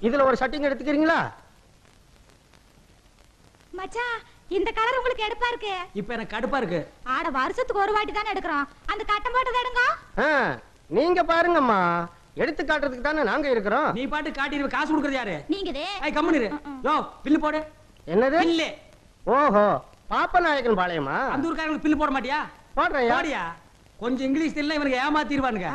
இதுல ஒரு ஷர்ட்டிங் எடுத்துக்கிறீங்களா? மச்சான் இந்த கலர் உங்களுக்கு எடுப்பா இருக்கு. இப்ப எனக்கு கடுப்பா இருக்கு. ஆட வருஷத்துக்கு ஒரு வாட்டி தானே எடுக்கிறோம். அந்த கட்டம் போட்டத எடுங்க. நீங்க பாருங்கம்மா, எடுத்து காட்டுறதுக்கு தானே நாங்க இருக்கிறோம். நீ பாட்டு காட்டிடுவ, காசு கொடுக்கறது யாரு? நீங்கதே. ஏய் கம்முனு இரு. யோ பில்லு போடு. என்னது பில்லு? ஓஹோ, பாப்பநாயக்கன் பாளையமா? அந்த ஊர்க்காரங்களுக்கு பில்லு போட மாட்டியா? போடுறேன். போடியா. கொஞ்சம் இங்கிலீஷ் தெரியல, இவனுக்கு ஏமாத்திடுவானுங்க.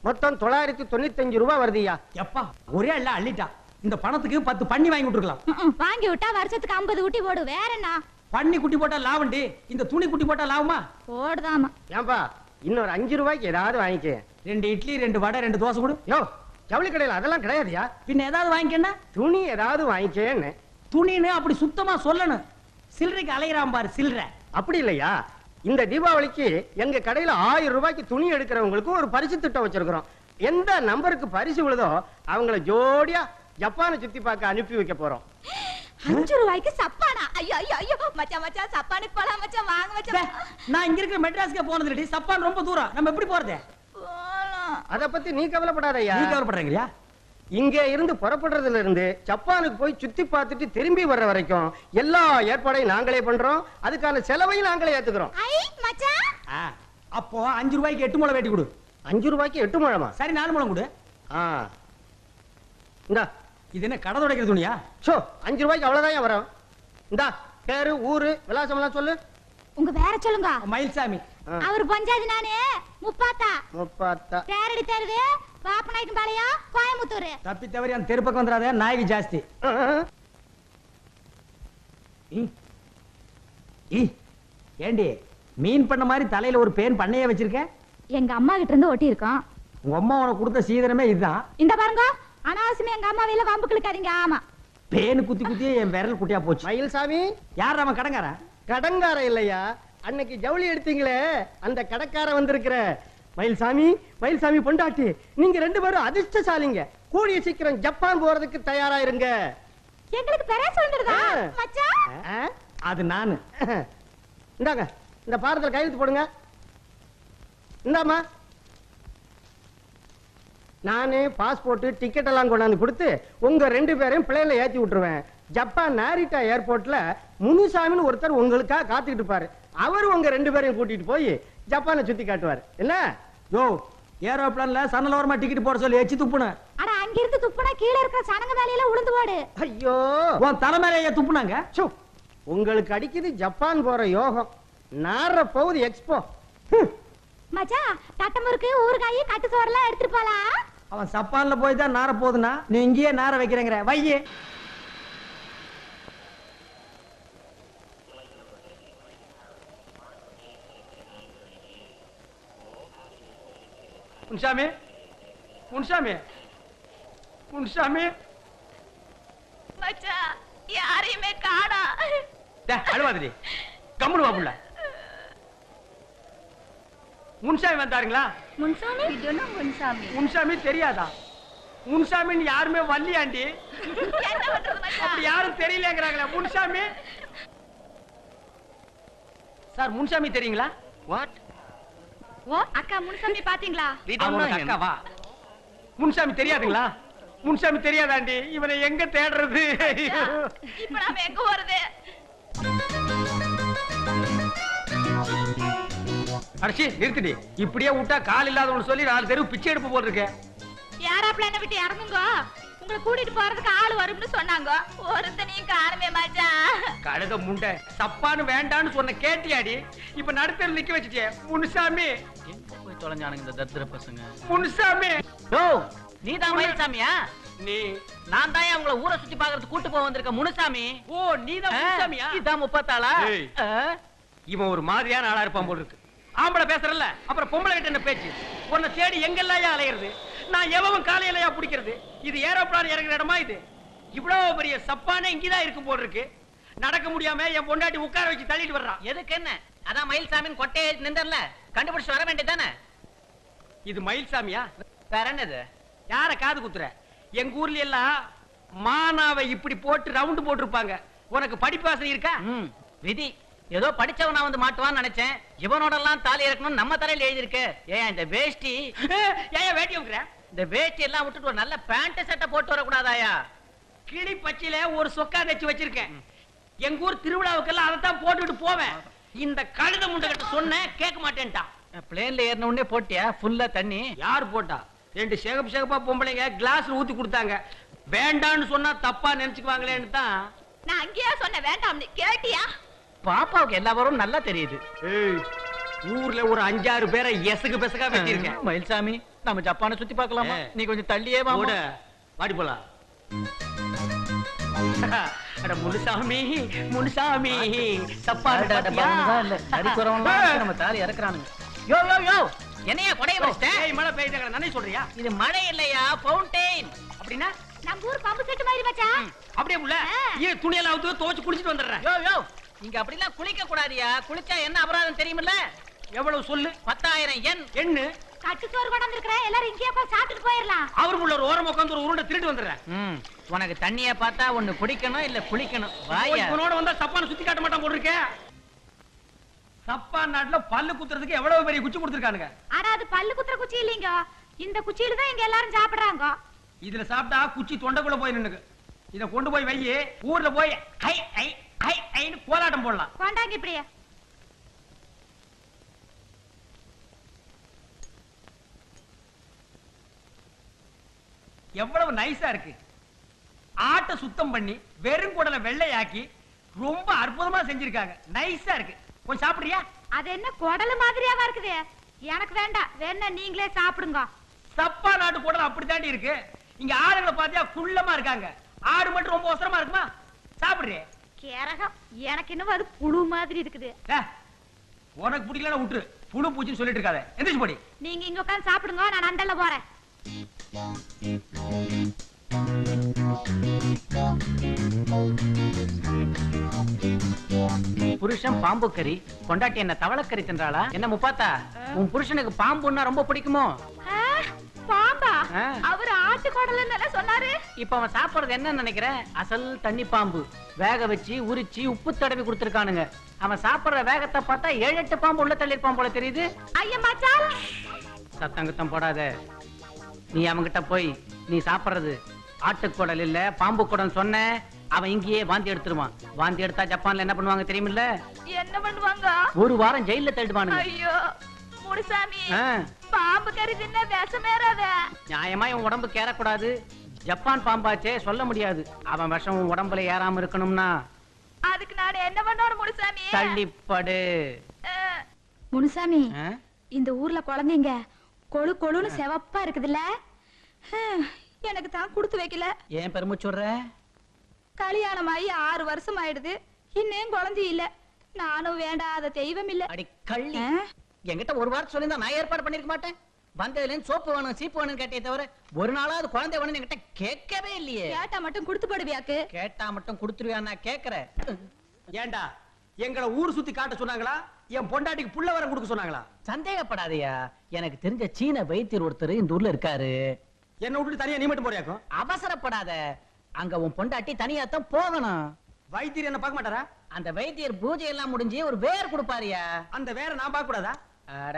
மொத்தம் 995 ரூபாய் வருதுயா. எப்பா ஒரே இல்ல அள்ளிட்டா. இந்த பணத்துக்கு 10 பண்ணி வாங்கி விட்டுருக்கலாம். வாங்கி விட்டா வருஷத்துக்கு 50 குட்டி போடு. வேற என்ன? பண்ணி குட்டி போட்டா லாபண்டி, இந்த துணி குட்டி போட்டா லாபமா? போடுதாமா. ஏன்பா இன்னொரு 5 ரூபாய்க்கு ஏதாவது வாங்கிக்க. 2 இட்லி 2 வடை 2 தோசை கொடு. யோ ஜவுளி கடையில் அதெல்லாம் கிடையாதுயா. பின்ன ஏதாவது வாங்கிக்கன்னா? துணி ஏதாவது வாங்கிக்கேன்னு. துணின்னு அப்படி சுத்தமா சொல்லணும். சில்லறைக்கு அலையிறான் பாரு சில்லற. அப்படி இல்லையா, இந்த தீபாவளிக்கு எங்க கடையில 1000 ரூபாய்க்கு துணி எடுக்கிறவங்களுக்கு ஒரு பரிசு திட்டம் வச்சிருக்கிறோம். எந்த நம்பருக்கு பரிசு விழுதோ அவங்கள ஜோடியா ஜப்பானை சுத்தி பார்க்க அனுப்பி வைக்க போறோம். 5 ரூபாய்க்கு சப்பானா? ஐயோ ஐயோ ஐயோ மச்சான் மச்சான் சப்பானுக்கு போலாம் மச்சான். வாங்க மச்சான். நான் இங்க இருக்கிற மெட்ராஸ்க்கு போனது இல்லடி. சப்பான் ரொம்ப தூரம். நம்ம எப்படி போறது? அத பத்தி நீ கவலைப்படாதயா. நீ கவலைப்படுறீங்களா? இங்க இருந்து புறப்படுறதுல இருந்து ஜப்பானுக்கு போய் சுத்தி பார்த்துட்டு திரும்பி வர்ற வரைக்கும் எல்லா ஏற்பாடையும் நாங்களே பண்றோம். அதுக்கான செலவையும் நாங்களே ஏத்துக்கிறோம். ஐ மச்சான். அப்போ 5 ரூபாய்க்கு 8 முழம் வெட்டி கொடு. 5 ரூபாய்க்கு 8 முழமா? சரி 4 முழம் கொடு. இந்தா. இது என்ன கடை துடைக்கிற துணியா? சோ 5 ரூபாய்க்கு அவ்வளவுதான் வரும். இந்தா பேரு ஊரு விலாசம் எல்லாம் சொல்லு. உங்க பேர சொல்லுங்க. மயில்சாமி. அவர் பஞ்சாதி நானே முப்பாத்தா. முப்பாத்தா. பேரடி தெருது பாப்பநாயக்கன் பாளையம் கோயம்புத்தூர். தப்பி தவறி அந்த தெரு பக்கம் வந்துடாத, நாய்க்கு ஜாஸ்தி. ஏண்டி மீன் பண்ண மாதிரி தலையில ஒரு பேன் பண்ணையே வச்சிருக்க? எங்க அம்மா கிட்ட இருந்து ஒட்டி இருக்கோம். உங்க அம்மா உனக்கு கொடுத்த சீதனமே இதுதான். இந்த பாருங்க, அனாவசியமா எங்க அம்மா வேல வம்பு கிழக்காதீங்க. ஆமா, பேனு குத்தி குத்தி என் விரல் குட்டியா போச்சு. மயில்சாமி. யார் அவன்? கடங்கார? கடங்கார இல்லையா, அன்னைக்கு ஜவுளி எடுத்தீங்களே அந்த கடக்கார வந்திருக்கிற. மயில்சாமி, மயில்சாமி பொண்டாட்டி, நீங்க 2 பேரும் அதிர்ஷ்டசாலிங்க. கூடிய சீக்கிரம் ஜப்பான் போறதுக்கு தயாரா இருங்க. எங்களுக்கு பெரிய வந்துடுதா மச்சான்? அது நானு. இந்தாங்க, இந்த பாரத்தில் கையெழுத்து போடுங்க. இந்தாமா, நானே பாஸ்போர்ட் டிக்கெட் எல்லாம் கொண்டாந்து கொடுத்து உங்க 2 பேரையும் பிளேன்ல ஏத்தி விட்டுருவேன். ஜப்பான் நாரிட்டா ஏர்போர்ட்ல முனுசாமின்னு ஒருத்தர் உங்களுக்காக காத்துக்கிட்டு இருப்பாரு. அவர் உங்க 2 பேரையும் கூட்டிட்டு போய் ஜப்பானை சுத்தி காட்டுவார். என்ன? யோ, ஏரோப்ளான்ல சன்னலோரமா டிக்கெட் போட சொல்லி எச்சி துப்புன. அட அங்க இருந்து துப்புனா கீழ இருக்கிற சனங்க மேலையில உளுந்து போடு. ஐயோ, உன் தலை மேலேயே துப்புனாங்க. உங்களுக்கு அடிக்குது ஜப்பான் போற யோகம். நார போகுது எக்ஸ்போ. மச்சான், தட்டமுறுக்கு ஊறுகாய் கட்டு சோறெல்லாம் எடுத்துட்டு போலாம். அவன் சப்பான்ல போய் தான் நார போகுதுன்னா நீ இங்கேயே நார வைக்கிறேங்கிற வையே. முன்சாமி, முன்சாமி, முன்சாமி. மச்சான், யாரையுமே காணா. அழுவாதடி, கம்முனு வா புள்ள. முன்சாமி வந்தாருங்களா? முன்சாமி? இதுனா முன்சாமி. முன்சாமி தெரியாதா? முன்சாமின்னு யாருமே வல்லியாண்டி. என்ன பண்றது மச்சான்? அப்படி யாரும் தெரியலங்கறாங்களே. முன்சாமி சார், முன்சாமி தெரியுங்களா? வாட்? ஓ அக்கா, முன்சாமி பாத்தீங்களா? அக்காவா? முன்சாமி தெரியாதுங்களா? முன்சாமி தெரியாதாண்டி? இவனை எங்க தேடுறது? இப்ப நாம எங்க போறது? அடச்சி நிறுத்திடி. இப்படியே விட்டா கால் இல்லாதவனு சொல்லி 4 தெரு பிச்சை எடுப்பு போல் இருக்கு. யாரா பிளான விட்டு இறங்குங்க. உங்களை கூட்டிட்டு போறதுக்கு ஆள் வரும்னு சொன்னாங்க. ஒருத்தனையும் காணுமே மச்சான். கழுத முண்டை, சப்பான்னு வேண்டான்னு சொன்ன கேட்டியாடி? இப்ப நடுத்தர் நிக்க வச்சுட்டே. முன்சாமி எங்க போய் தொலைஞ்சானுங்க இந்த தத்திர பசங்க? முன்சாமி. ஓ, நீ தான் மயில்சாமியா? நீ? நான் தான் உங்களை ஊரை சுத்தி பாக்குறதுக்கு கூட்டு போக வந்திருக்க முனுசாமி. ஓ, நீ தான் முன்சாமியா? இதான் 30 ஆளா? இவன் ஒரு மாதிரியான ஆளா இருப்பான் போல இருக்கு. ஆம்பளை பேசுறல்ல, அப்புறம் பொம்பளை கிட்ட என்ன பேச்சு? உன்னை தேடி எங்கெல்லாம் அலையிறது? நான் எவன் காலையிலையா பிடிக்கிறது? இது ஏரோப்ளான் இறங்குற இடமா? இது இவ்வளவு பெரிய சப்பானே இங்கதான் இருக்கும் போல இருக்கு. நடக்க முடியாம என் பொண்டாட்டி உட்கார வச்சு தள்ளிட்டு வர்றான். எதுக்கு என்ன? அதான் மயில்சாமின்னு கொட்டையை நின்றல, கண்டுபிடிச்சு வர வேண்டியதானே. இது மயில்சாமியா? வேற என்னது? யார காது குத்துற? எங்க ஊர்ல எல்லாம் மானாவை இப்படி போட்டு ரவுண்டு போட்டிருப்பாங்க. உனக்கு படிப்பாசனை இருக்கா? விதி ஏதோ படிச்சவனா வந்து மாட்டுவான்னு நினைச்சேன். இவனோட எல்லாம் தாலி இறக்கணும் நம்ம தலையில எழுதி இருக்கு. ஏன் இந்த வேஷ்டி ஏன் வேட்டி வைக்கிற? இந்த வேஷ்டி எல்லாம் விட்டுட்டு ஒரு நல்ல பேண்ட் சட்டை போட்டு வரக்கூடாதாயா? கிளி பச்சையில ஒரு சொக்கா தச்சு வச்சிருக்கேன். எங்க ஊர் திருவிழாவுக்கெல்லாம் அதைத்தான் போட்டுட்டு போவேன். இந்த கழுத முண்டை கிட்ட சொன்னேன், கேட்க மாட்டேன்ட்டான். பிளேன்ல ஏறின உடனே போட்டியா ஃபுல்லா தண்ணி? யார் போட்டா? 2 சேகப்பா பொம்பளைங்க கிளாஸ்ல ஊத்தி கொடுத்தாங்க. வேண்டான்னு சொன்னா தப்பா நினைச்சுக்குவாங்களேன்னு தான். நான் அங்கேயா சொன்ன வேண்டாம்னு, கேட்டியா? பாப்பாவுக்கு எல்லா வரும் நல்லா தெரியுது. ஊர்ல ஒரு 5-6 பேரை எசகு பெசகா வெட்டியிருக்கேன். மயில்சாமி, நம்ம ஜப்பானை சுத்தி பார்க்கலாமா? நீ கொஞ்சம் தள்ளியே வா. வாடி போலாம். அட முனுசாமி, முனுசாமி சப்பாடு நம்ம தாலி இறக்குறானுங்க. யோ யோ யோ, என்னையா கொடைய வச்சிட்ட? மழை பெய்யுது நானே சொல்றியா? இது மழை இல்லையா, ஃபவுண்டைன். அப்படின்னா நம்ம ஊர் பம்பு செட்டு மாதிரி மச்சான். அப்படியே உள்ள ஏன் துணியெல்லாம் அவுத்து துவைச்சு குளிச்சிட்டு வந்துடுறேன். யோ யோ, நீங்க அப்படிலாம் குளிக்க கூடாதியா. குளிச்சா என்ன அபராதம் தெரியுமில்ல? எவ்வளவு சொல்லு? 10,000 yen. எண்ணு. கட்டு சோறு கொண்டு வந்திருக்கிறேன், எல்லாரும் இங்கேயே போய் சாப்பிட்டுட்டு போயிடலாம். அவருக்குள்ள ஒரு ஓரம் உட்காந்து ஒரு உருண்டை திருட்டு வந்துடுறேன். உனக்கு தண்ணிய பார்த்தா ஒண்ணு குடிக்கணும் இல்ல குளிக்கணும். வாயா. இவனோட வந்தா சப்பான சுத்தி காட்ட மாட்டான் போட்டுருக்கேன். சப்பான் நாட்டுல பல்லு குத்துறதுக்கு எவ்வளவு பெரிய குச்சி கொடுத்துருக்கானுங்க. ஆனா அது பல்லு குத்துற குச்சி இல்லீங்க, இந்த குச்சியில தான் இங்க எல்லாரும் சாப்பிடுறாங்க. இதுல சாப்பிட்டா குச்சி தொண்டைக்குள்ள போய் நின்னுக்கு. இத கொண்டு போய் வை, ஊர்ல போய் ஐ ஐ ஐ ஐன்னு கோலாட்டம் போடலாம். கொண்டாங்க இப்படியே. எவ்வளவு நைஸா இருக்கு. ஆட்டை சுத்தம் பண்ணி வெறும் குடலை வெள்ளையாக்கி ரொம்ப அற்புதமா செஞ்சிருக்காங்க. நைஸா இருக்கு. கொஞ்சம் சாப்பிடுறியா? அது என்ன குடலு மாதிரியாவா இருக்குது? எனக்கு வேண்டாம், வேணா நீங்களே சாப்பிடுங்க. சப்பா நாட்டு குடல் அப்படித்தாண்டி இருக்கு. இங்க ஆடுகளை பாத்தியா குள்ளமா இருக்காங்க. ஆடு மட்டும் ரொம்ப அவசரமா இருக்குமா? சாப்பிடுறே. கேரகம், எனக்கு இன்னும் அது புழு மாதிரி இருக்குது. உனக்கு பிடிக்கலன்னா விட்டுரு. புழு பூச்சின்னு சொல்லிட்டு இருக்காத. எந்திரிச்சு போடி. நீங்க இங்க உட்கார்ந்து சாப்பிடுங்க, நான் அண்டல்ல போறேன். புருஷன் பாம்பு கறி, கொண்டாட்டி என்ன தவளக்கறி தின்றாளா? என்ன முப்பாத்தா, உன் புருஷனுக்கு பாம்புன்னா ரொம்ப பிடிக்குமோ? பாம்பா? அவர் ஆட்டு குடல்னு சொன்னாரு. இப்ப அவன் சாப்பிடுறது என்ன நினைக்கிற? அசல் தண்ணி பாம்பு. வேக வச்சு உரிச்சு உப்பு தடவி கொடுத்திருக்கானுங்க. அவன் சாப்பிடுற வேகத்தை பார்த்தா 7-8 பாம்பு உள்ள தள்ளிருப்பான் போல தெரியுது. ஐயா மச்சான், சத்தங்குத்தம் போடாத. நீ அவன்கிட்ட போய் நீ சாப்பிடுறது ஆட்டுக்குடல் இல்ல பாம்பு குடம் சொன்ன, அவன் இங்கேயே வாந்தி எடுத்துருவான். வாந்தி எடுத்தா ஜப்பான்ல என்ன பண்ணுவாங்க தெரியுமில்ல? என்ன பண்ணுவாங்க? ஒரு வாரம் ஜெயில தள்ளிடுவானுங்க. ஐயோ முனுசாமி, பாம்பு கறி தின்ன விஷமேறாத. நியாயமா இவன் உடம்பு கேறக்கூடாது. ஜப்பான் பாம்பாச்சே, சொல்ல முடியாது. அவன் விஷம் உன் உடம்புல ஏறாம இருக்கணும்னா அதுக்கு நான் என்ன பண்ணணும் முனுசாமி? தள்ளிப்படு. முனுசாமி, இந்த ஊர்ல குழந்தைங்க கொழு கொழுன்னு செவப்பா இருக்குதுல்ல, எனக்கு தான் கொடுத்து வைக்கல. ஏன் பெருமுச்சுடுற? கல்யாணம் ஆகி 6 வருஷம் ஆயிடுது, இன்னும் குழந்தை இல்ல. நானும் வேண்டாத தெய்வம் இல்ல. அடி கள்ளி, என்கிட்ட ஒரு வாரம் சொல்லியிருந்தா நான் ஏற்பாடு பண்ணிருக்க மாட்டேன். வந்ததுல சோப்பு வேணும் சீப்பு வேணும் கேட்டே தவிர ஒரு நாளாவது குழந்தை வேணும் என்கிட்ட கேட்கவே இல்லையே. கேட்டா மட்டும் கொடுத்து போடுவியாக்கு? கேட்டா மட்டும் கொடுத்துருவியா? நான் கேட்கிறேன். ஏண்டா எங்களை ஊர் சுத்தி காட்ட சொன்னாங்களா? என் பொண்டாட்டிக்கு புள்ள வரம் கொடுக்க சொன்னாங்களா? சந்தேகப்படாதயா, எனக்கு தெரிஞ்ச சீன வைத்தியர் ஒருத்தர் இந்த ஊர்ல இருக்காரு. என்ன விட்டுட்டு தனியா நீ மட்டும் போறியாக்கும்? அவசரப்படாத, அங்க உன் பொண்டாட்டி தனியாத்தான் போகணும். வைத்தியர் என்ன பார்க்க மாட்டாரா? அந்த வைத்தியர் பூஜை எல்லாம் முடிஞ்சு ஒரு வேர் கொடுப்பாரியா. அந்த வேற நான் பார்க்க கூடாதா? அட,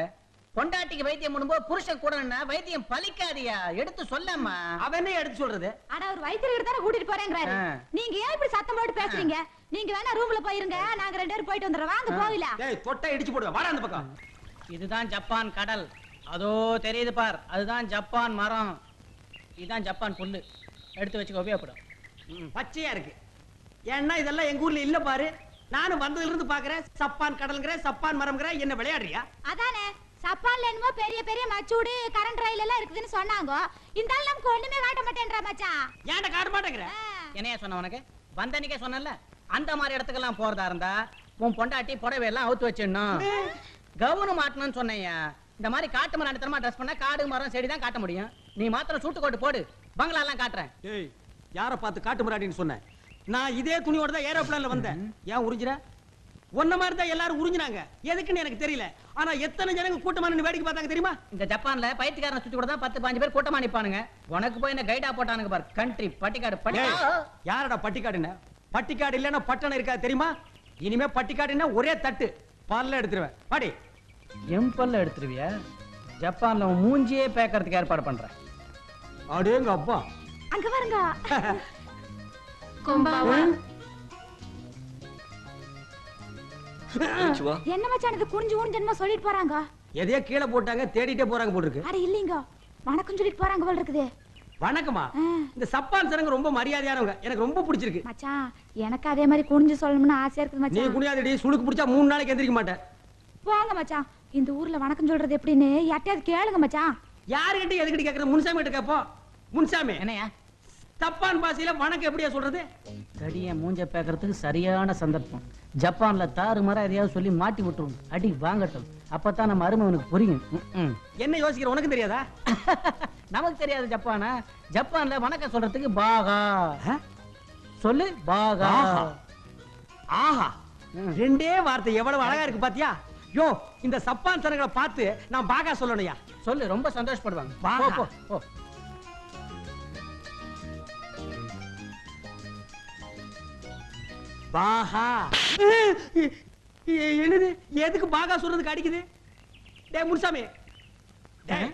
பொண்டாட்டிக்கு வைத்தியம் பண்ணும்போது புருஷன் கூட வைத்தியம் பலிக்காதியா, எடுத்து சொல்லம்மா. அவன் என்ன எடுத்து சொல்றது? ஆனா ஒரு வைத்தியர் தானே கூட்டிட்டு போறேங்கறாரு. நீங்க ஏன் இப்படி சத்தம் போட்டு பேசுறீங்க? நீங்க வேணா ரூம்ல போயிருங்க, நாங்க 2 பேரும் போயிட்டு வந்துறோம். வாங்க போவில. டேய் தொட்டை இடிச்சு போடுவா, வாடா அந்த பக்கம். இதுதான் ஜப்பான் கடல். அதோ தெரியுது பார், அதுதான் ஜப்பான் மரம். இதுதான் ஜப்பான் புல்லு. எடுத்து வச்சுக்க, உபயோகப்படும். பச்சையா இருக்கு. ஏன்னா இதெல்லாம் எங்க ஊர்ல இல்ல பாரு. நானும் வந்ததுல இருந்து பாக்குறேன். சப்பான் கடல்ங்கற, சப்பான் மரம்ங்கற, என்ன விளையாடுறியா? அதானே, சப்பான்ல என்னமோ பெரிய பெரிய மச்சூடு கரண்ட் ரயில் எல்லாம் இருக்குதுன்னு சொன்னாங்க. இந்த ஆள் நமக்கு ஒண்ணுமே காட்ட மாட்டேன்றா மச்சான். ஏன்டா காட்ட மாட்டேங்கற? என்னைய சொன்ன உனக்கு? வந்தனிக்கே சொன்னல, அந்த மாதிரி இடத்துக்கெல்லாம் போறதா இருந்தா உன் பொண்டாட்டி புடவை எல்லாம் அவுத்து வச்சிடணும். கவுனு மாட்டணும்னு சொன்னேயா. இந்த மாதிரி காட்டு மரம் அடித்தரமா ட்ரெஸ் பண்ணா காடு மரம் செடி தான் காட்ட முடியும். நீ மாத்திரம் சூட்டு கோட்டு போடு, பங்களா எல்லாம் காட்டுறேன். ஏய், யார பார்த்து காட்டு மராட்டின்னு சொன்ன? நான் இதே துணியோட தான் ஏரோப்ளேன்ல வந்தேன். ஏன் உறிஞ்சிர? ஒன்ன மாதிரி தான் எல்லாரும் உறிஞ்சினாங்க. எதுக்குன்னு எனக்கு தெரியல. ஆனா எத்தனை ஜனங்க கூட்டமா நின்னு வேடிக்கை பார்த்தாங்க தெரியுமா? இந்த ஜப்பான்ல பைத்தியக்காரனை சுத்தி கூட தான் 10-15 பேர் கூட்டமா நிப்பானுங்க. உனக்கு போய் என்ன கைடா போட்டானுங்க பாரு. கண்ட்ரி பட்டிக்காடு பட்டிக்காடு. யாரடா பட்டிக்காடுன்னு? பட்டிக்காடு இல்லன்னா பட்டணம் இருக்கா தெரியுமா? இனிமே பட்டிக்காடுன்னா ஒரே தட்டு பல்ல எடுத்துருவேன். பாடி எம்பல்ல எடுத்துருவியா? ஜப்பான்ல மூஞ்சியே பேக்கறதுக்கு ஏற்பாடு பண்றேன். அடேங்க அப்பா. அங்க பாருங்க. கொம்பாவா. என்ன மச்சான் இது குனிஞ்சு குனிஞ்சு சொல்லிட்டு போறாங்க? எதையோ கீழே போட்டாங்க தேடிட்டே போறாங்க போல இருக்கு. அட இல்லீங்க வணக்கம் சொல்லிட்டு போறாங்க போல இருக்குது. வணக்கமா? இந்த சப்பான் சனங்க ரொம்ப மரியாதையானவங்க. எனக்கு ரொம்ப பிடிச்சிருக்கு. மச்சான் எனக்கு அதே மாதிரி குனிஞ்சு சொல்லணும்னு ஆசையா இருக்குது நீ மச்சான். குனியாதடி சுளுக்கு பிடிச்சா 3 நாளைக்கு எந்திரிக்க மாட்டேன். போங்க மச்சான். இந்த ஊர்ல வணக்கம் சொல்றது எப்படின்னு யார்ட்டையாவது கேளுங்க மச்சான். யாருகிட்ட எதுக்கிட்ட கேக்குறது? முன்சாமி கிட்ட கேப்போம். முன்சாமி என்னையா தப்பான் பாசையில வணக்கம் எப்படியா சொல்றது? தடிய மூஞ்ச பேக்கறதுக்கு சரியான சந்தர்ப்பம். ஜப்பான்ல தாறுமாறா எதையாவது சொல்லி மாட்டி விட்டுரும். அடி வாங்கட்டும். அப்பதான் நம்ம அருமை உனக்கு புரியும். என்ன யோசிக்கிற உனக்கு தெரியாதா? நமக்கு தெரியாது ஜப்பானா? ஜப்பான்ல வணக்கம் சொல்றதுக்கு பாகா. சொல்லு பாகா. ஆஹா ரெண்டே வார்த்தை எவ்வளவு அழகா இருக்கு பாத்தியா? யோ இந்த சப்பான் சனங்களை பார்த்து நான் பாகா சொல்லணும்யா. சொல்லு ரொம்ப சந்தோஷப்படுவாங்க. பாகா. போ, போ. பாகா. என்னது? எதுக்கு பாகா சொல்றதுக்கு அடிக்குது? டேய் முன்சாமி, டேய்,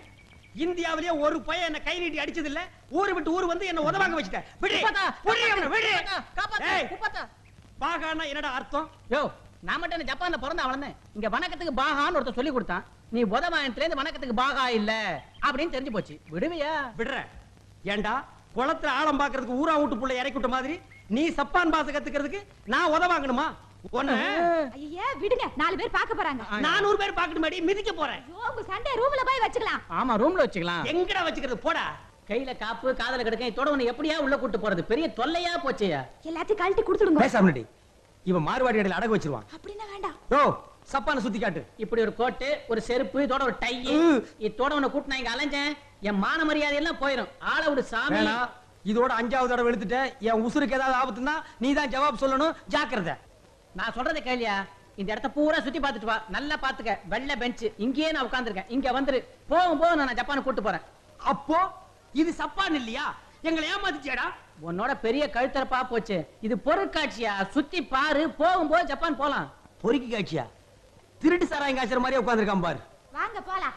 இந்தியாவிலேயே ஒரு பையன் என்ன கை நீட்டி அடிச்சது இல்ல. ஊரு விட்டு ஊர் வந்து என்ன உதவாங்க வச்சிட்ட. விடு. விடு அவனை, விடு. டேய், பாகான்னா என்னடா அர்த்தம்? யோ நான் மட்டும் என்ன ஜப்பான்ல பிறந்த அவளனே. இங்க வணக்கத்துக்கு பாகான்னு ஒருத்தர் சொல்லி கொடுத்தான். நீ உதவாயத்துல இருந்து வணக்கத்துக்கு பாகா இல்ல அப்படின்னு தெரிஞ்சு போச்சு. விடுவியா? விடுற. ஏண்டா குளத்துல ஆழம் பாக்குறதுக்கு ஊரா வீட்டு புள்ள இறக்கி விட்ட மாதிரி நீ சப்பான் பாச கத்துக்கிறதுக்கு நான் உதவாங்கணுமா? ஒண்ணு ஐயே விடுங்க 4 பேர் பார்க்க போறாங்க. 400 பேர் பாக்கணுமாடி? மிதிக்க போறேன். ஐயோ உங்க சண்டே ரூம்ல போய் வச்சுக்கலாம். ஆமா ரூம்ல வச்சுக்கலாம். எங்கடா வச்சுக்கிறது? போடா. கையில காப்பு காதல கிடக்க இதோட உன்னை எப்படியா உள்ள கூட்டு போறது? பெரிய தொல்லையா போச்சேயா. எல்லாத்தையும் கழட்டி கொடுத்துடுங்க. பேசாமடி. இவன் மார்வாடி அடையில அடகு வச்சிருவான். அப்படின்னா வேண்டாம். யோ சப்பான சுத்தி காட்டு. இப்படி ஒரு கோட்டு ஒரு செருப்பு இதோட ஒரு டை இதோட உன்னை கூட்டு நான் இங்க அலைஞ்சேன். என் மான மரியாதை எல்லாம் போயிடும். ஆள விடு சாமி. இதோட 5வது தடவை எடுத்துட்ட. என் உசுருக்கு ஏதாவது ஆபத்துனா நீ தான் ஜவாப் சொல்லணும். ஜாக்கிரதை. நான் சொல்றதை கேளியா? இந்த இடத்த பூரா சுத்தி பார்த்துட்டு வா. நல்லா பாத்துக்க. வெள்ளை பெஞ்ச் இங்கேயே நான் உட்கார்ந்திருக்கேன். இங்க வந்துரு. போகும்போது நான் ஜப்பான் கூட்டு போறேன். அப்போ இது சப்பான் இல்லையா? எங்களை ஏமாத்திச்சேடா. உன்னோட பெரிய கழுத்தரப்பா போச்சு. இது பொருட்காட்சியா? சுத்தி பாரு. போகும்போது ஜப்பான் போலாம். பொறுக்கி காட்சியா? திருட்டு சாராயம் காய்ச்சற மாதிரியே உட்கார்ந்திருக்கான் பாரு. வாங்க போலாம்.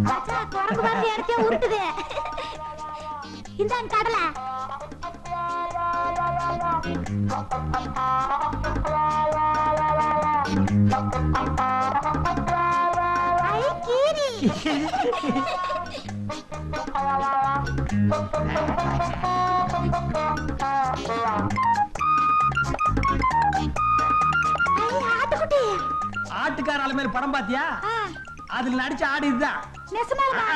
மச்சான் குரங்கு வந்து எடுத்தே உருட்டுது. இந்தாங்க கடலை. ஐ கீரி. ஆட்டுக்குட்டி. ஆட்டுக்கார ஆளு மேல படம் பாத்தியா? அதுல நடிச்ச ஆடு இதுதான். நெசமாலுமா?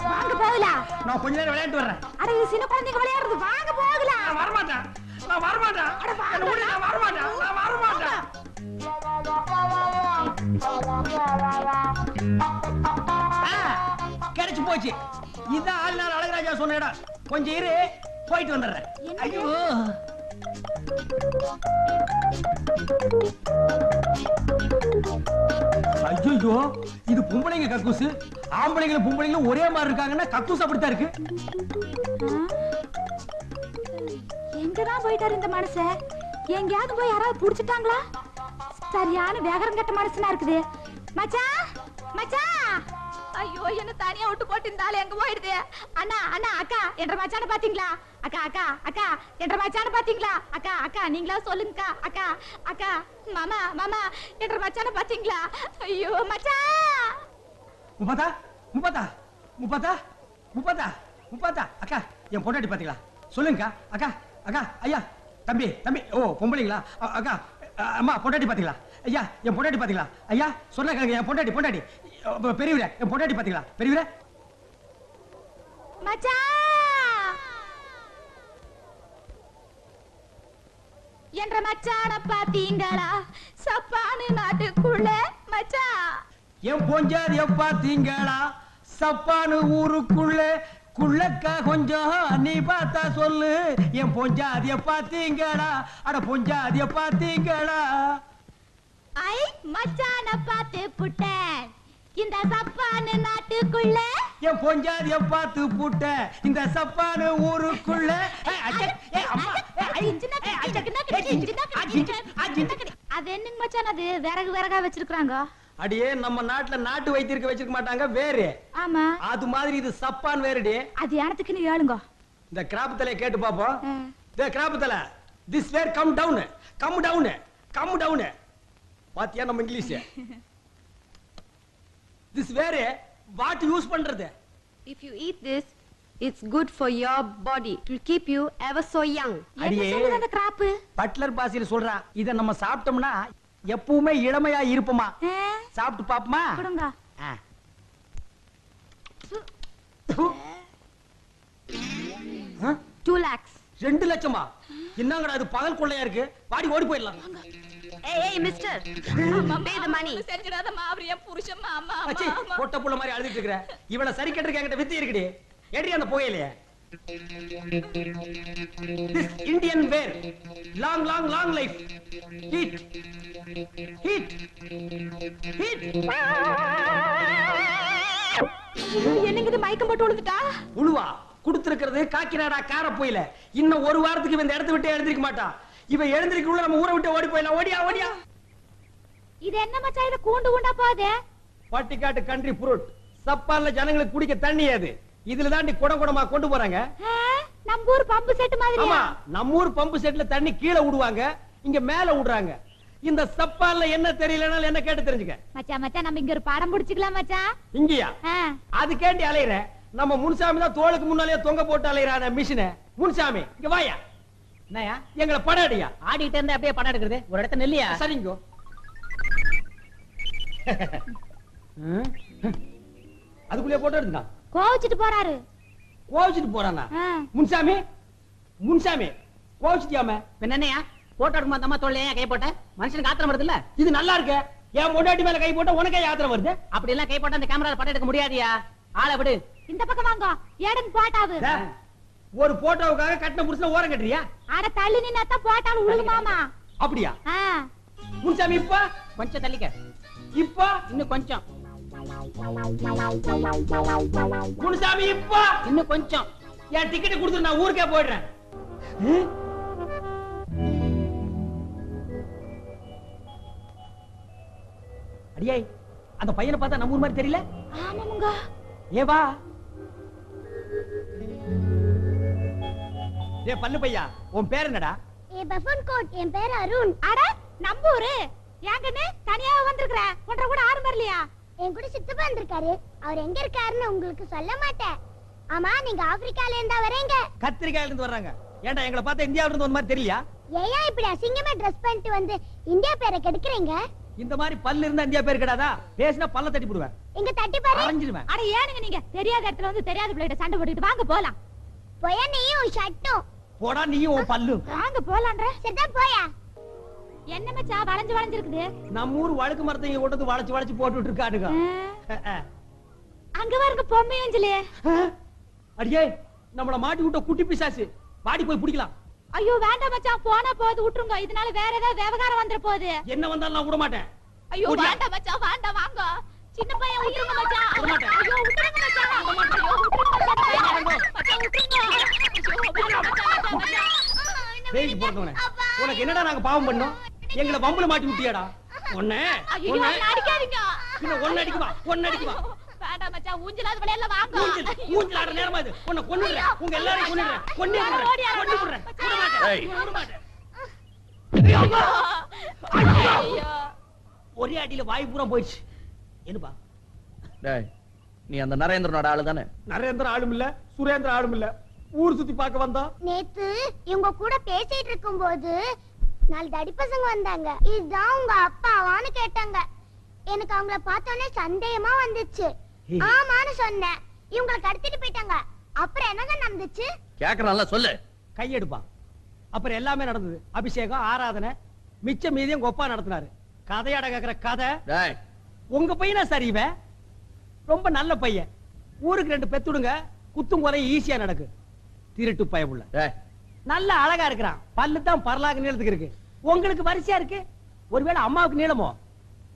வாங்க போகலாம். நான் கொஞ்ச நேரம் விளையாட்டு வர்றேன். அட இது சின்ன குழந்தைங்க விளையாடுறது. வாங்க போகலாம். நான் வரமாட்டேன். நான் வரமாட்டேன். என்ன விடு, நான் வரமாட்டேன். நான் வரமாட்டேன். கிடைச்சு போச்சு. இதான் ஆளுநர் அழகராஜா சொன்ன இடம். கொஞ்சம் இரு, போயிட்டு வந்துடுறேன். ஐயோ ஐயோ இது பொம்பளைங்க கக்கூசு. ஆம்பளைங்களும் பொம்பளைங்களும் ஒரே மாதிரி இருக்காங்கன்னா கக்கூஸ் அப்படித்தான் இருக்கு. எங்கதான் போயிட்டாரு இந்த மனுஷன்? எங்கயாவது போய் யாராவது புடிச்சிட்டாங்களா? சரியான வேகரம் கட்ட மனுஷனா இருக்குது. மச்சான் மச்சான். ஐயோ என்ன தனியா விட்டு போட்டு இருந்தாலே எங்க போயிடுது? அண்ணா அண்ணா அக்கா என்ற மச்சான பாத்தீங்களா? அக்கா அக்கா அக்கா என்ற மச்சான பாத்தீங்களா? அக்கா அக்கா நீங்களா சொல்லுங்கக்கா. அக்கா அக்கா மாமா மாமா என்ற மச்சான பாத்தீங்களா? ஐயோ மச்சான். முப்பத்தா முப்பத்தா முப்பாத்தா அக்கா என் பொண்டாட்டி பாத்தீங்களா சொல்லுங்கக்கா அக்கா அக்கா ஐயா தம்பி ஓ பொம்பளைங்களா அக்கா அம்மா பொண்டாட்டி பாத்தீங்களா ஐயா என் பொண்டாட்டி பாத்தீங்களா ஐயா சொன்ன என் பொண்டாட்டி பெரியவரே என் பொண்டாட்டி பாத்தீங்களா பெரியவரே மச்சான் என்ற மச்சான பாத்தீங்களா சப்பானு நாட்டுக்குள்ள மச்சான் என் பொஞ்சாதிய பாத்தீங்களா சப்பானு ஊருக்குள்ள குள்ளக்கா கொஞ்சம் நீ பார்த்தா சொல்லு என் பொஞ்சாதிய பாத்தீங்களா அட பொஞ்சாதிய பாத்தீங்களா ஐ மச்சான பாத்து புட்டேன் இந்த சப்பானு நாட்டுக்குள்ள என் பொஞ்சாதிய பார்த்து புட்ட இந்த சப்பானு ஊருக்குள்ள அது என்னங்க மச்சான் அது விறகா வச்சிருக்காங்க அடியே நம்ம நாட்டுல நாட்டு வைத்திருக்க வச்சிருக்க மாட்டாங்க வேறு ஆமா அது மாதிரி இது சப்பான் வேறுடி அது எனத்துக்கு நீ ஏளுங்க இந்த கிராப் தலையை கேட்டு பாப்போம் இந்த கிராப் தலை திஸ் வேர் கம் டவுன் பாத்தியா நம்ம English this where what use பண்றது If you eat this, it's good for your body. It will keep you ever so young. என்ன சொல்லுது அந்த கிராப் பட்லர் பாசில சொல்றா இத நம்ம சாப்பிட்டோம்னா எப்பவுமே இளமையா இருப்போமா சாப்பிட்டு பாப்போமா கொடுங்க 2 lakhs. 2 லட்சமா என்னங்கடா இது பகல் கொள்ளையா இருக்கு வாடி ஓடி போயிடலாம் Hey, mister. Pay the money. செஞ்சிடாதம்மா அவர் என் புருஷன் மாமா அச்சி பொட்ட புள்ள மாதிரி அழுதிட்டு இருக்கற இவள சரி கட்டறதுக்கு என்கிட்ட வித்தி இருக்குடி ஏடி அந்த புகையிலையே This Indian wear long life heat என்னங்க இது மயக்கம் போட்டு விழுந்துட்டா உழுவா குடுத்திருக்கிறது காக்கிநாடா கார போயில இன்னும் ஒரு வாரத்துக்கு இந்த இடத்தை விட்டு எழுந்திருக்க மாட்டா இவ எழுந்திருக்குள்ள நம்ம ஊரை விட்டு ஓடி போயிடலாம் ஓடியா இது என்ன மச்சான் இது கூண்டா போதே பட்டிக்காட்டு கண்ட்ரி ஃப்ரூட் சப்பான்ல ஜனங்களுக்கு குடிக்க தண்ணி அது இதுல தாண்டி குடமா கொண்டு போறாங்க நம்ம ஊர் பம்பு செட் மாதிரியா ஆமா நம்ம ஊர் பம்பு செட்ல தண்ணி கீழே விடுவாங்க இங்க மேல விடுறாங்க இந்த சப்பான்ல என்ன தெரியலனால என்ன கேட்டு தெரிஞ்சுக்க மச்சான் நம்ம இங்க ஒரு படம் புடிச்சுக்கலாம் மச்சான் இங்கயா அது கேண்டி அலையற நம்ம முன்சாமி தான் தோளுக்கு முன்னாலே தொங்க போட்டு அலையறான மிஷினை முன்சாமி இங்க வாயா என்னயா எங்களை படம் அடியா ஆடிட்டு இருந்தா அப்படியே படம் எடுக்கிறது ஒரு இடத்த நெல்லியா சரிங்கோ அதுக்குள்ளே போட்டோ எடுத்தான் கோவிச்சிட்டு போறாரு கோவிச்சிட்டு போறானா முன்சாமி கோவிச்சிட்டியாம என்னையா போட்டோ எடுக்கும் அந்த அம்மா தோல்ல ஏன் கை போட்ட மனுஷனுக்கு ஆத்திரம் வருது இல்ல இது நல்லா இருக்கு என் பொண்டாட்டி மேல கை போட்டா உனக்கே யாத்திரை வருது அப்படி எல்லாம் கை போட்டா அந்த கேமரால படம் எடுக்க முடியாதியா ஆளை விடு இந்த பக்கம் வாங்க ஏடன் போட்டாவு ஒரு போட்டோவுக்காக கட்டின புருஷன ஓரம் கட்டுறியா அட தள்ளி நின்னாத்த போட்டாலும் உழுகு மாமா அப்படியா முன்சாமி இப்ப கொஞ்சம் தள்ளிக்க இப்ப இன்னும் கொஞ்சம் முன்சாமி இப்ப இன்னும் கொஞ்சம் என் டிக்கெட் கொடுத்து நான் ஊருக்கே போயிடுறேன் அடியே அந்த பையனை பார்த்தா நம்ம ஊர் மாதிரி தெரியல ஆமாமுங்க ஏவா ஏ பல்லு பையா உன் பேர் என்னடா பஃபன் கோட் என் பேர் அருண் அட நம்பூரு ஏங்கனே தனியா வந்திருக்கற ஒன்ற கூட ஆறு வரலையா என் கூட சித்தப்பா வந்திருக்காரு அவர் எங்க இருக்காருன்னு உங்களுக்கு சொல்ல மாட்டேன் ஆமா நீங்க ஆப்பிரிக்கால இருந்தா வரீங்க கத்திரிக்காயில இருந்து வர்றாங்க ஏன்டா எங்களை பார்த்தா இந்தியாவில இருந்து வந்த மாதிரி தெரியலையா ஏயா இப்படி அசிங்கமா Dress பண்ணிட்டு வந்து இந்தியா பேரை கெடுக்குறீங்க இந்த மாதிரி பல்லு இருந்தா இந்தியா பேர் கிடையாதா பேசினா பல்ல தட்டி போடுவேன் இங்க தட்டி பாரு அரைஞ்சிடுவேன் அட ஏனுங்க நீங்க தெரியாத இடத்துல வந்து தெரியாத பிள்ளைகிட்ட சண்டை போட்டுட்டு வாங்க போலாம் போயா நீயும் ஷட்டும் போடா நீயும் உன் பல்லு வாங்க போலாம்ன்ற சரிதான் போயா என்ன மச்சான் வளைஞ்சு இருக்குது நம்ம ஊர் வழுக்கு மரத்தைங்க கொண்டு வளைச்சு போட்டுட்டு இருக்கானுங்க அங்க பாருங்க பொம்மை அஞ்சலி அடியே நம்மள மாட்டி விட்ட குட்டி பிசாசு பாடி போய் பிடிக்கலாம் ஐயோ வேண்டாம் மச்சான் போனா போது விட்டுருங்க இதனால வேற ஏதாவது விவகாரம் வந்துற போகுது என்ன வந்தாலும் நான் விட மாட்டேன் ஐயோ வேண்டாம் மச்சான் வேண்டாம் வாங்க சின்ன பையன் விட்டுருங்க மச்சான் விட மாட்டேன். ஐயோ விட்டுருங்க மச்சான் ஐயோ விட்டுருங்க மச்சான் விட்டுருங்க பேய்க்கு போறதவனே உனக்கு என்னடா நாங்க பாவம் பண்ணோம் எங்களை பம்புல மாட்டி விட்டியாடா ஒண்ணே ஐயோ அடிக்காதீங்க ஒண்ணு அடிக்குவா வேண்டாம் மச்சான் ஊஞ்சலாத விளையாடல வாங்க ஊஞ்சல் ஆடுற நேரமா இது உன்னை கொன்னுடுறேன் உங்க எல்லாரையும் கொன்னுடுறேன் விட மாட்டேன் ஒரே அடியில வாய் பூரா போயிடுச்சு என்னப்பா டேய் நீ அந்த நரேந்திரனோட ஆளு தானே? நரேந்திர ஆளும் இல்ல, சுரேந்திர ஆளும் இல்ல. ஊர் சுத்தி பார்க்க வந்தா. நேத்து இவங்க கூட பேசிட்டு இருக்கும்போது 4 தடி பசங்க வந்தாங்க. இதுதான் உங்க அப்பாவான்னு கேட்டாங்க. எனக்கு அவங்கள பார்த்தோன்னே சந்தேகமா வந்துச்சு. ஆமான்னு சொன்னேன். இவங்களை கடத்திட்டு போயிட்டாங்க. அப்புறம் என்னங்க நடந்துச்சு? கேக்குறான்ல, சொல்லு. கையெடுப்பா. அப்புறம் எல்லாமே நடந்தது. அபிஷேகம், ஆராதனை, மிச்ச மீதியும் உங்க அப்பா நடத்தினாரு. கதையாட கேக்குற கதை. டேய், உங்க பையனா சரி இவன்? ரொம்ப நல்ல பையன். ஊருக்கு 2 பெத்துடுங்க, குத்தும் குறை ஈஸியா நடக்கு. திருட்டு பயமுள்ள. டேய், நல்ல அழகா இருக்கிறான். பல்லு தான் பரலாக நீளத்துக்கு இருக்கு. உங்களுக்கு வரிசையா இருக்கு. ஒருவேளை அம்மாவுக்கு நீளமோ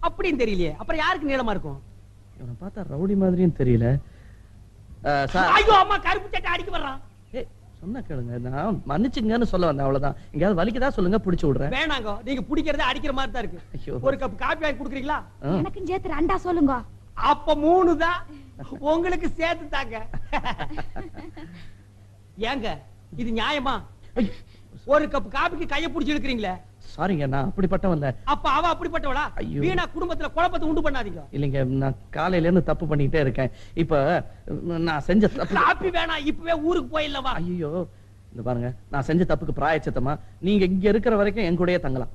அப்படின்னு தெரியலையே. அப்புறம் யாருக்கு நீளமா இருக்கும்? இவனை பார்த்தா ரவுடி மாதிரியும் தெரியல. சார், ஐயோ, அம்மா கருப்பு சட்டை அடிக்க வர்றான். ஏய், சொன்னா கேளுங்க. நான் மன்னிச்சுங்கன்னு சொல்ல வந்தேன், அவ்வளவுதான். எங்கயாவது வலிக்குதா சொல்லுங்க, புடிச்சு விடுறேன். வேணாங்க, நீங்க பிடிக்கிறதே அடிக்கிற மாதிரி தான் இருக்கு. ஐயோ. ஒரு கப் காபி வாங்கி குடுக்குறீங்களா? எனக்கும் சேர்த்து 2 சொல்லுங்க. அப்ப 3 தான். உங்களுக்கு சேர்த்து தாங்க. ஏங்க இது நியாயமா? ஒரு கப் காபிக்கு கைய புடிச்சு இழுக்கிறீங்களே. சாரிங்க, நான் அப்படிப்பட்டவன் இல்ல. அப்ப அவ அப்படிப்பட்டவளா? ஐயோ. வீணா குடும்பத்துல குழப்பத்தை உண்டு பண்ணாதீங்க. இல்லைங்க, நான் காலையில இருந்து தப்பு பண்ணிட்டே இருக்கேன். இப்ப நான் செஞ்ச தப்பு. காபி வேணாம், இப்பவே ஊருக்கு போயிடலவா? ஐயோ, இந்த பாருங்க, நான் செஞ்ச தப்புக்கு பிராயச்சித்தமா நீங்க இங்க இருக்கிற வரைக்கும் என் கூடயே தங்கலாம்.